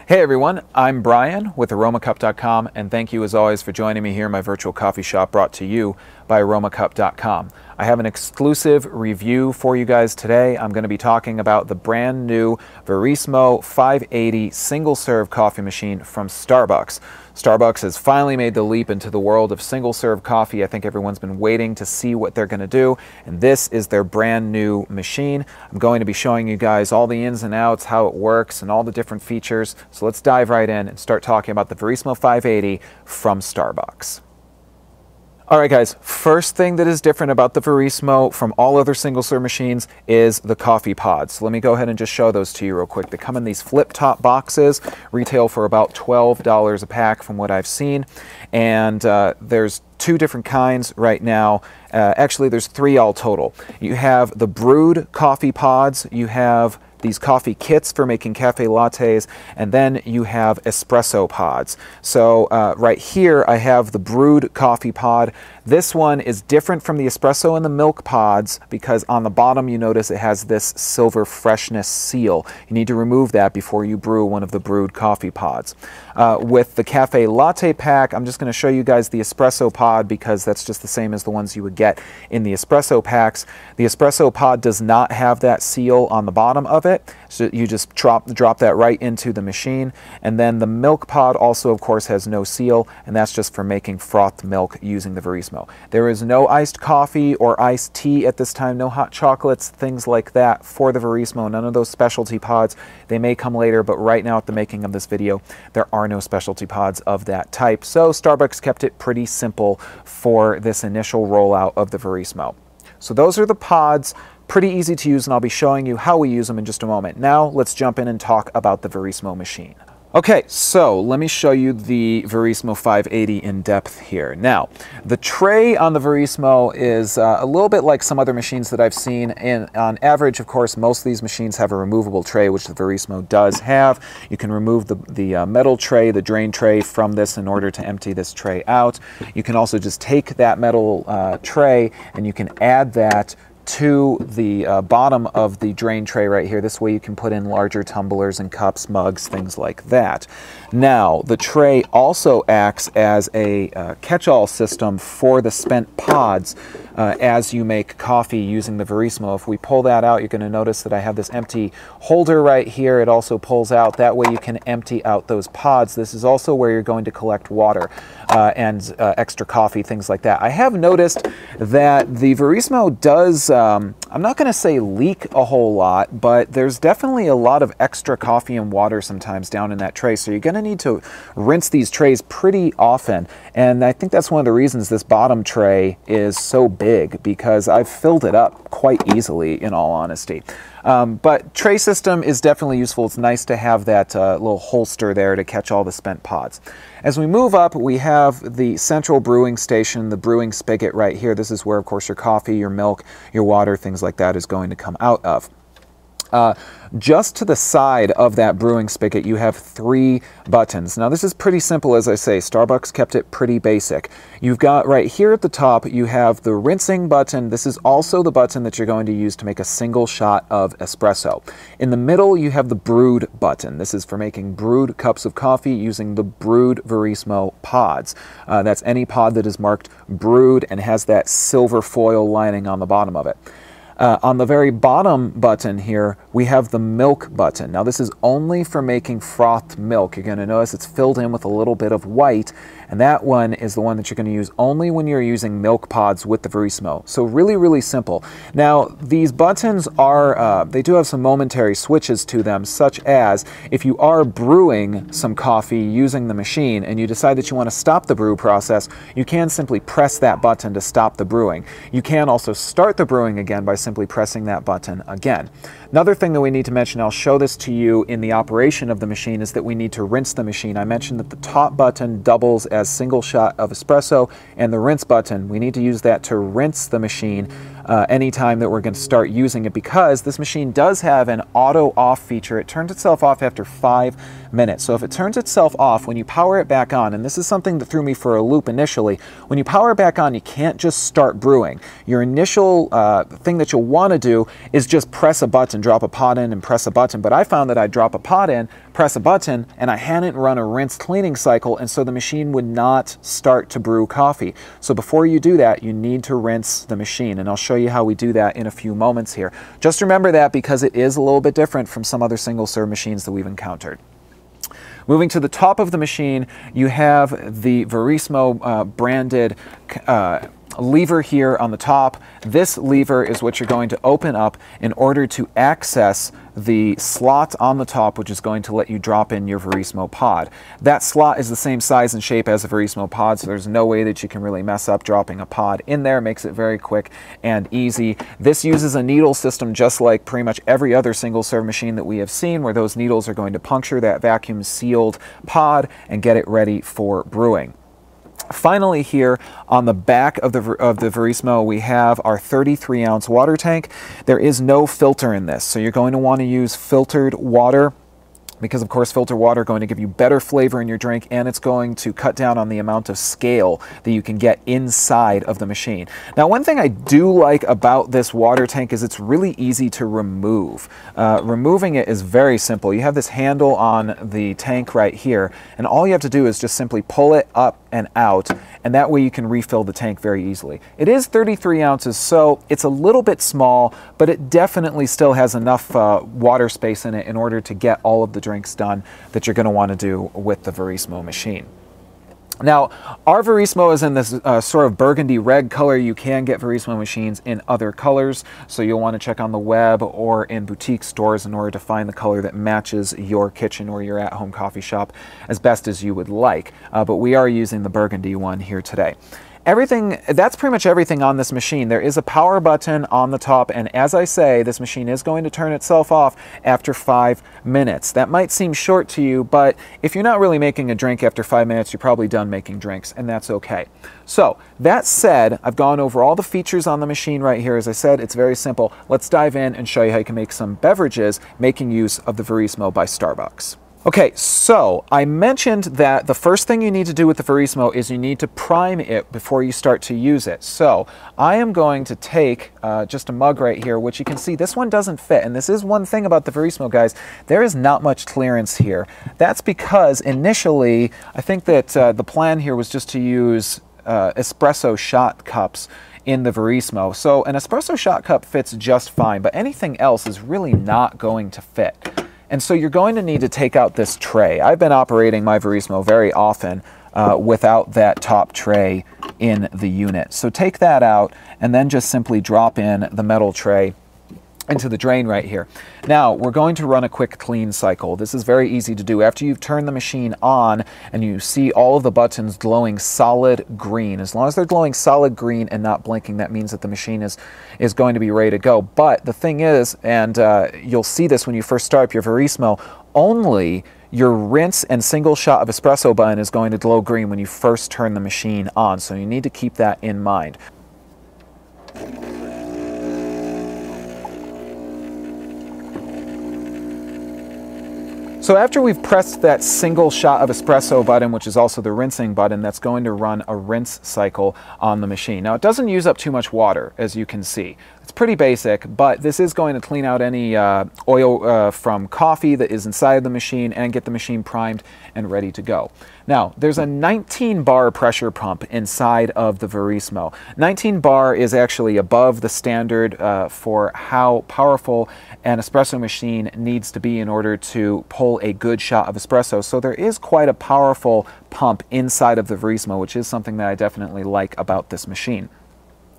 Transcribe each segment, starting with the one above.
Hey everyone, I'm Brian with Aromacup.com, and thank you as always for joining me here in my virtual coffee shop brought to you by Aromacup.com. I have an exclusive review for you guys today. I'm going to be talking about the brand new Verismo 580 single serve coffee machine from Starbucks. Starbucks has finally made the leap into the world of single serve coffee. I think everyone's been waiting to see what they're going to do, and this is their brand new machine. I'm going to be showing you guys all the ins and outs, how it works, and all the different features. So let's dive right in and start talking about the Verismo 580 from Starbucks. Alright guys, first thing that is different about the Verismo from all other single-serve machines is the coffee pods. So let me go ahead and just show those to you real quick. They come in these flip-top boxes, retail for about $12 a pack from what I've seen, and there's two different kinds right now. Actually, there's three all total. You have the Brewed coffee pods, you have these coffee kits for making cafe lattes, and then you have espresso pods. So right here I have the Brewed coffee pod. This one is different from the espresso and the milk pods because on the bottom you notice it has this silver freshness seal. You need to remove that before you brew one of the Brewed coffee pods. With the cafe latte pack, I'm just going to show you guys the espresso pod because that's just the same as the ones you would get in the espresso packs. The espresso pod does not have that seal on the bottom of it, so you just drop that right into the machine. And then the milk pod also of course has no seal, and that's just for making frothed milk using the Verismo. There is no iced coffee or iced tea at this time, no hot chocolates, things like that for the Verismo, none of those specialty pods. They may come later, but right now at the making of this video there are no specialty pods of that type. So Starbucks kept it pretty simple for this initial rollout of the Verismo. So those are the pods. Pretty easy to use, and I'll be showing you how we use them in just a moment. Now let's jump in and talk about the Verismo machine. Okay, so let me show you the Verismo 580 in depth here. Now, the tray on the Verismo is a little bit like some other machines that I've seen. And on average, of course, most of these machines have a removable tray, which the Verismo does have. You can remove the metal tray, the drain tray from this in order to empty this tray out. You can also just take that metal tray and you can add that to the bottom of the drain tray right here. This way you can put in larger tumblers and cups, mugs, things like that. Now, the tray also acts as a catch-all system for the spent pods as you make coffee using the Verismo. If we pull that out, you're going to notice that I have this empty holder right here. It also pulls out. That way you can empty out those pods. This is also where you're going to collect water and extra coffee, things like that. I have noticed that the Verismo does, I'm not going to say leak a whole lot, but there's definitely a lot of extra coffee and water sometimes down in that tray. So you're going to need to rinse these trays pretty often. And I think that's one of the reasons this bottom tray is so big, because I've filled it up quite easily, in all honesty. But tray system is definitely useful. It's nice to have that little holster there to catch all the spent pods. As we move up, we have the central brewing station, the brewing spigot right here. This is where, of course, your coffee, your milk, your water, things like that is going to come out of. Just to the side of that brewing spigot, you have three buttons. Now, this is pretty simple, as I say. Starbucks kept it pretty basic. You've got right here at the top, you have the rinsing button. This is also the button that you're going to use to make a single shot of espresso. In the middle, you have the Brewed button. This is for making brewed cups of coffee using the Brewed Verismo pods. That's any pod that is marked Brewed and has that silver foil lining on the bottom of it. On the very bottom button here, we have the milk button. Now this is only for making frothed milk. You're going to notice it's filled in with a little bit of white, and that one is the one that you're going to use only when you're using milk pods with the Verismo. So really, really simple. Now these buttons are, they do have some momentary switches to them, such as if you are brewing some coffee using the machine and you decide that you want to stop the brew process, you can simply press that button to stop the brewing. You can also start the brewing again by simply pressing that button again. Another thing that we need to mention, I'll show this to you in the operation of the machine, is that we need to rinse the machine. I mentioned that the top button doubles as single shot of espresso, and the rinse button, we need to use that to rinse the machine anytime that we're going to start using it, because this machine does have an auto off feature. It turns itself off after 5 minutes. So if it turns itself off, when you power it back on, and this is something that threw me for a loop initially, when you power it back on, you can't just start brewing. Your initial thing that you'll want to do is just press a button, drop a pod in and press a button. But I found that I'd drop a pod in, press a button and I hadn't run a rinse cleaning cycle, and so the machine would not start to brew coffee. So before you do that, you need to rinse the machine, and I'll show you how we do that in a few moments here. Just remember that because it is a little bit different from some other single serve machines that we've encountered. Moving to the top of the machine, you have the Verismo branded lever here on the top. This lever is what you're going to open up in order to access the slot on the top, which is going to let you drop in your Verismo pod. That slot is the same size and shape as a Verismo pod, so there's no way that you can really mess up dropping a pod in there. It makes it very quick and easy. This uses a needle system just like pretty much every other single serve machine that we have seen, where those needles are going to puncture that vacuum sealed pod and get it ready for brewing. Finally, here on the back of the Verismo, we have our 33-ounce water tank. There is no filter in this, so you're going to want to use filtered water, because of course filtered water is going to give you better flavor in your drink, and it's going to cut down on the amount of scale that you can get inside of the machine. Now, one thing I do like about this water tank is it's really easy to remove. Removing it is very simple. You have this handle on the tank right here, and all you have to do is just simply pull it up and out, and that way you can refill the tank very easily. It is 33 ounces, so it's a little bit small, but it definitely still has enough water space in it in order to get all of the drinks done that you're going to want to do with the Verismo machine. Now, our Verismo is in this sort of burgundy red color. You can get Verismo machines in other colors, so you'll want to check on the web or in boutique stores in order to find the color that matches your kitchen or your at-home coffee shop as best as you would like. But we are using the burgundy one here today. That's pretty much everything on this machine. There is a power button on the top, and as I say, this machine is going to turn itself off after 5 minutes. That might seem short to you, but if you're not really making a drink after 5 minutes, you're probably done making drinks, and that's okay. So, that said, I've gone over all the features on the machine right here. As I said, it's very simple. Let's dive in and show you how you can make some beverages making use of the Verismo by Starbucks. Okay, so I mentioned that the first thing you need to do with the Verismo is you need to prime it before you start to use it. So I am going to take just a mug right here, which you can see this one doesn't fit. And this is one thing about the Verismo, guys. There is not much clearance here. That's because initially, I think that the plan here was just to use espresso shot cups in the Verismo. So an espresso shot cup fits just fine, but anything else is really not going to fit. And so you're going to need to take out this tray. I've been operating my Verismo very often without that top tray in the unit. So take that out and then just simply drop in the metal tray into the drain right here. Now, we're going to run a quick clean cycle. This is very easy to do. After you've turned the machine on and you see all of the buttons glowing solid green, as long as they're glowing solid green and not blinking, that means that the machine is going to be ready to go. But the thing is, and you'll see this when you first start up your Verismo, only your rinse and single shot of espresso button is going to glow green when you first turn the machine on. So you need to keep that in mind. So after we've pressed that single shot of espresso button, which is also the rinsing button, that's going to run a rinse cycle on the machine. Now, it doesn't use up too much water, as you can see. It's pretty basic, but this is going to clean out any oil from coffee that is inside of the machine and get the machine primed and ready to go. Now, there's a 19 bar pressure pump inside of the Verismo. 19 bar is actually above the standard for how powerful an espresso machine needs to be in order to pull a good shot of espresso. So there is quite a powerful pump inside of the Verismo, which is something that I definitely like about this machine.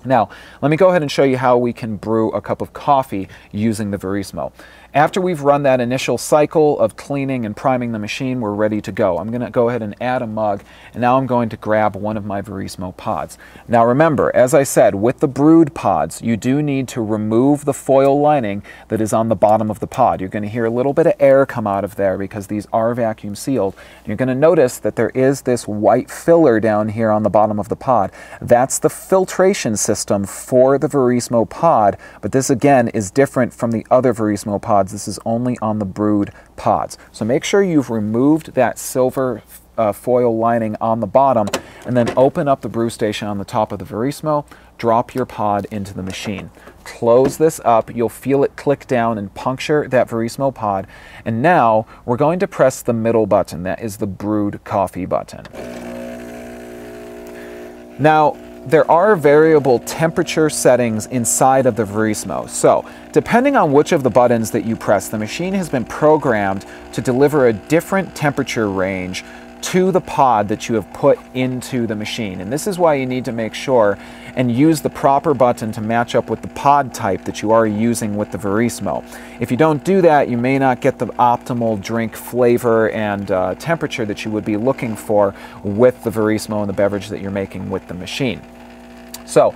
Now, let me go ahead and show you how we can brew a cup of coffee using the Verismo. After we've run that initial cycle of cleaning and priming the machine, we're ready to go. I'm going to go ahead and add a mug, and now I'm going to grab one of my Verismo pods. Now remember, as I said, with the Brewed pods, you do need to remove the foil lining that is on the bottom of the pod. You're going to hear a little bit of air come out of there because these are vacuum sealed. You're going to notice that there is this white filler down here on the bottom of the pod. That's the filtration system for the Verismo pod, but this again is different from the other Verismo pods. This is only on the Brewed pods. So make sure you've removed that silver foil lining on the bottom, and then open up the brew station on the top of the Verismo, drop your pod into the machine. Close this up, you'll feel it click down and puncture that Verismo pod, and now we're going to press the middle button, that is the brewed coffee button. Now, there are variable temperature settings inside of the Verismo, so depending on which of the buttons that you press, the machine has been programmed to deliver a different temperature range to the pod that you have put into the machine. And this is why you need to make sure and use the proper button to match up with the pod type that you are using with the Verismo. If you don't do that, you may not get the optimal drink flavor and temperature that you would be looking for with the Verismo and the beverage that you're making with the machine. So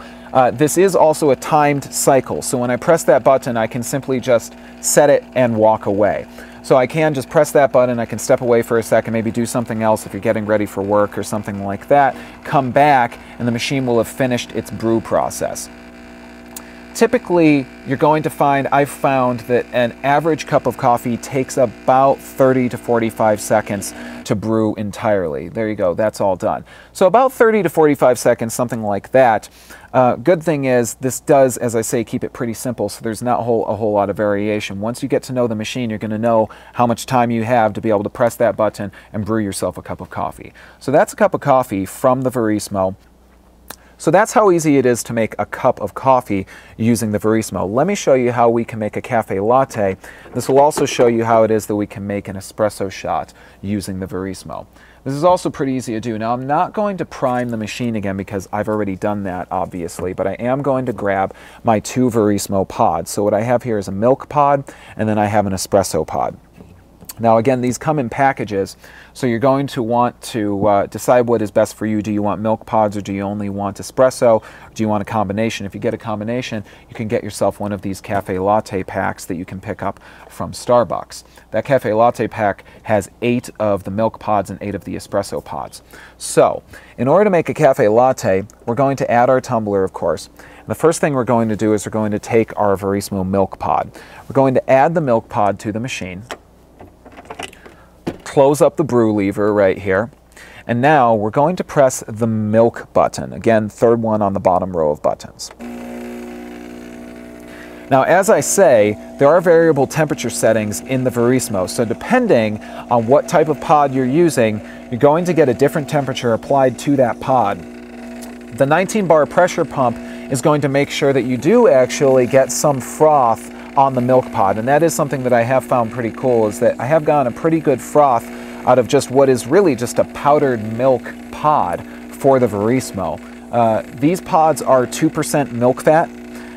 this is also a timed cycle, so when I press that button, I can simply just set it and walk away. So I can just press that button, I can step away for a second, maybe do something else if you're getting ready for work or something like that, come back, and the machine will have finished its brew process. Typically, you're going to find, I've found that an average cup of coffee takes about 30 to 45 seconds to brew entirely. There you go, that's all done. So about 30 to 45 seconds, something like that. Good thing is, this does, as I say, keep it pretty simple, so there's not a whole lot of variation. Once you get to know the machine, you're going to know how much time you have to be able to press that button and brew yourself a cup of coffee. So that's a cup of coffee from the Verismo. So that's how easy it is to make a cup of coffee using the Verismo. Let me show you how we can make a cafe latte. This will also show you how it is that we can make an espresso shot using the Verismo. This is also pretty easy to do. Now, I'm not going to prime the machine again because I've already done that, obviously, but I am going to grab my two Verismo pods. So what I have here is a milk pod, and then I have an espresso pod. Now again, these come in packages, so you're going to want to decide what is best for you. Do you want milk pods, or do you only want espresso? Or do you want a combination? If you get a combination, you can get yourself one of these cafe latte packs that you can pick up from Starbucks. That cafe latte pack has 8 of the milk pods and 8 of the espresso pods. So, in order to make a cafe latte, we're going to add our tumbler, of course. The first thing we're going to do is we're going to take our Verismo milk pod. We're going to add the milk pod to the machine. Close up the brew lever right here, and now we're going to press the milk button. Again, third one on the bottom row of buttons. Now, as I say, there are variable temperature settings in the Verismo, so depending on what type of pod you're using, you're going to get a different temperature applied to that pod. The 19-bar pressure pump is going to make sure that you do actually get some froth on the milk pod, and that is something that I have found pretty cool, is that I have gotten a pretty good froth out of just what is really just a powdered milk pod for the Verismo. These pods are 2% milk fat.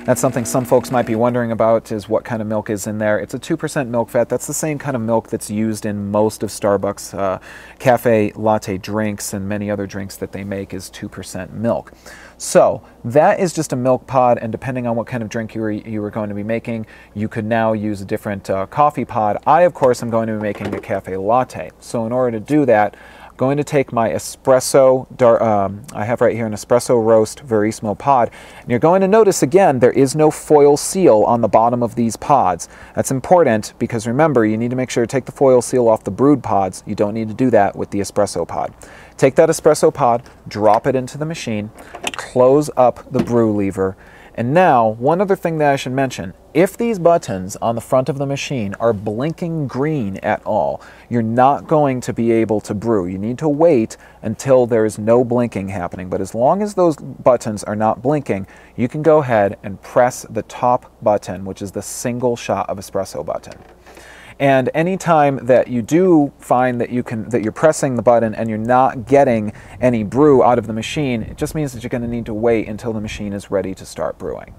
That's something some folks might be wondering about, is what kind of milk is in there. It's a 2% milk fat. That's the same kind of milk that's used in most of Starbucks cafe latte drinks, and many other drinks that they make is 2% milk. So that is just a milk pod, and depending on what kind of drink you were going to be making, you could now use a different coffee pod. I, of course, am going to be making a cafe latte. So in order to do that, I'm going to take my espresso, I have right here an espresso roast Verismo pod, and you're going to notice again there is no foil seal on the bottom of these pods. That's important because remember, you need to make sure to take the foil seal off the brewed pods. You don't need to do that with the espresso pod. Take that espresso pod, drop it into the machine, close up the brew lever, and now one other thing that I should mention, if these buttons on the front of the machine are blinking green at all, you're not going to be able to brew. You need to wait until there is no blinking happening, but as long as those buttons are not blinking, you can go ahead and press the top button, which is the single shot of espresso button. And anytime that you do find that you're pressing the button and you're not getting any brew out of the machine, it just means that you're going to need to wait until the machine is ready to start brewing.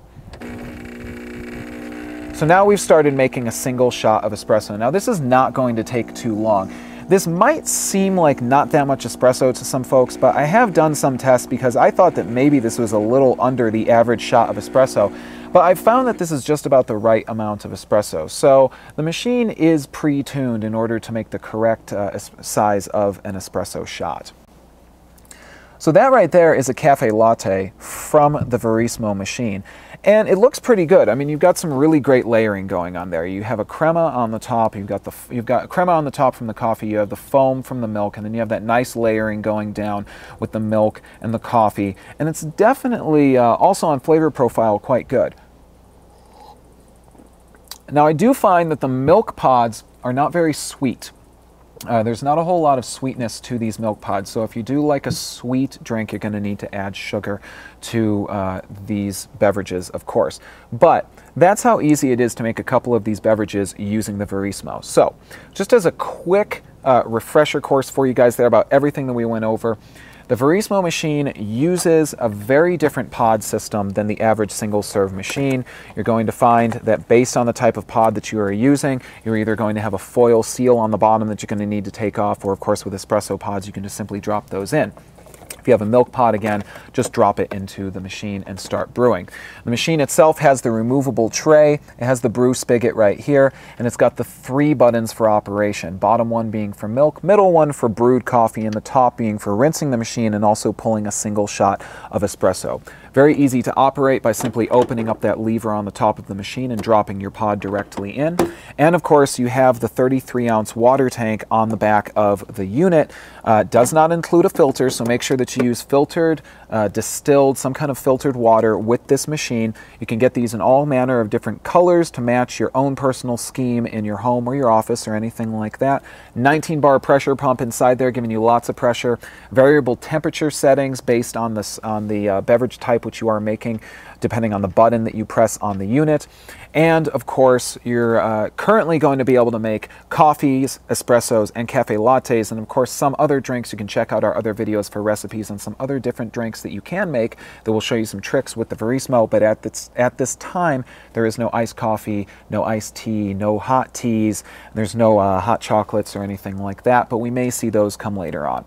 So now we've started making a single shot of espresso. Now this is not going to take too long. This might seem like not that much espresso to some folks, but I have done some tests because I thought that maybe this was a little under the average shot of espresso. But I've found that this is just about the right amount of espresso. So the machine is pre-tuned in order to make the correct size of an espresso shot. So that right there is a cafe latte from the Verismo machine. And it looks pretty good. I mean, you've got some really great layering going on there. You have a crema on the top, you've got crema on the top from the coffee, you have the foam from the milk, and then you have that nice layering going down with the milk and the coffee. And it's definitely also on flavor profile quite good. Now, I do find that the milk pods are not very sweet. There's not a whole lot of sweetness to these milk pods, so if you do like a sweet drink, you're going to need to add sugar to these beverages, of course. But that's how easy it is to make a couple of these beverages using the Verismo. So, just as a quick refresher course for you guys there about everything that we went over, the Verismo machine uses a very different pod system than the average single-serve machine. You're going to find that based on the type of pod that you are using, you're either going to have a foil seal on the bottom that you're going to need to take off, or of course with espresso pods, you can just simply drop those in. If you have a milk pod, again, just drop it into the machine and start brewing. The machine itself has the removable tray, it has the brew spigot right here, and it's got the 3 buttons for operation. Bottom one being for milk, middle one for brewed coffee, and the top being for rinsing the machine and also pulling a single shot of espresso. Very easy to operate by simply opening up that lever on the top of the machine and dropping your pod directly in. And of course, you have the 33-ounce water tank on the back of the unit. Does not include a filter, so make sure that you use filtered, distilled, some kind of filtered water with this machine. You can get these in all manner of different colors to match your own personal scheme in your home or your office or anything like that. 19-bar pressure pump inside there, giving you lots of pressure. Variable temperature settings based on the beverage type which you are making, depending on the button that you press on the unit. And of course, you're currently going to be able to make coffees, espressos, and cafe lattes, and of course some other drinks. You can check out our other videos for recipes on some other different drinks that you can make that will show you some tricks with the Verismo. But at this time, there is no iced coffee, no iced tea, no hot teas, there's no hot chocolates or anything like that, but we may see those come later on.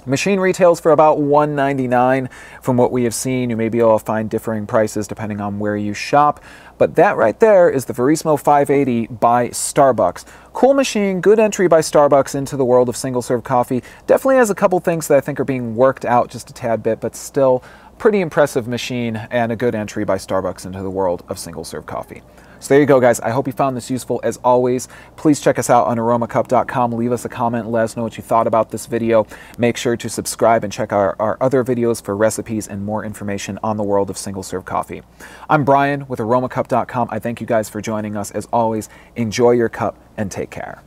Machine retails for about $1.99 from what we have seen. You may be able to find differing prices depending on where you shop. But that right there is the Verismo 580 by Starbucks. Cool machine, good entry by Starbucks into the world of single-serve coffee. Definitely has a couple things that I think are being worked out just a tad bit, but still pretty impressive machine and a good entry by Starbucks into the world of single-serve coffee. So there you go, guys. I hope you found this useful. As always, please check us out on Aromacup.com. Leave us a comment and let us know what you thought about this video. Make sure to subscribe and check out our other videos for recipes and more information on the world of single-serve coffee. I'm Brian with Aromacup.com. I thank you guys for joining us. As always, enjoy your cup and take care.